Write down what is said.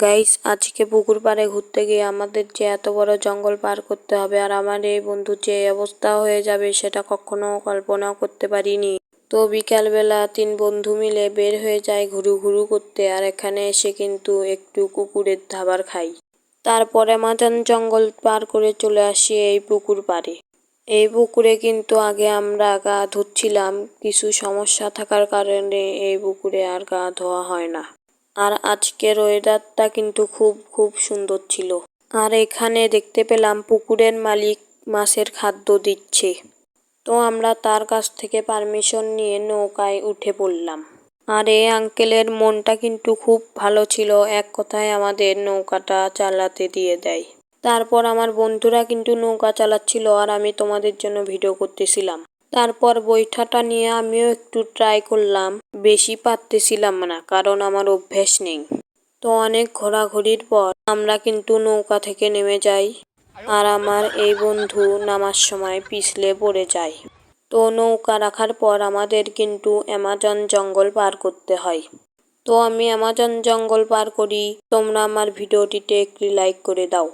Guys, আজকে পুকুর পাড়ে ঘুরতে গিয়ে আমাদের যে এত বড় জঙ্গল পার করতে হবে আর আমার এই বন্ধুর যে অবস্থা হয়ে যাবে সেটা কখনো কল্পনাও করতে পারিনি। তো বিকালবেলা 3 বন্ধু মিলে বের হয়ে যায় ঘুরু ঘুরু করতে, আর এখানে এসে কিন্তু একটু কুকুরের খাবার খাই। তারপরে মাঝান জঙ্গল পার করে চলে আসি এই পুকুর পাড়ে। এই পুকুরে কিন্তু আগে আমরা গা ধুচ্ছিলাম, কিছু সমস্যা থাকার কারণে এই পুকুরে আর গা ধোয়া হয় না। আর আজকের ওয়েদারটা কিন্তু খুব সুন্দর ছিল। আর এখানে দেখতে পেলাম পুকুরের মালিক মাছের খাদ্য দিচ্ছে। তো আমরা তার কাছ থেকে পারমিশন নিয়ে নৌকায় উঠে পড়লাম। আর এই আঙ্কেলের মনটা কিন্তু খুব ভালো ছিল, এক কথায় আমাদের নৌকাটা চালাতে দিয়ে দেয়। তারপর আমার বন্ধুরা কিন্তু নৌকা চালাচ্ছিল আর আমি তোমাদের জন্য ভিডিও করতেছিলাম। তারপর বৈঠাটা নিয়ে আমিও একটু ট্রাই করলাম, বেশি পারতেছিলাম না কারণ আমার অভ্যেস নেই। তো অনেক ঘোরাঘুরির পর আমরা কিন্তু নৌকা থেকে নেমে যাই, আর আমার এই বন্ধু নামার সময় পিছলে পড়ে যায়। তো নৌকা রাখার পর আমাদের কিন্তু অ্যামাজন জঙ্গল পার করতে হয়। তো আমি অ্যামাজন জঙ্গল পার করি, তোমরা আমার ভিডিওটিতে একটি লাইক করে দাও।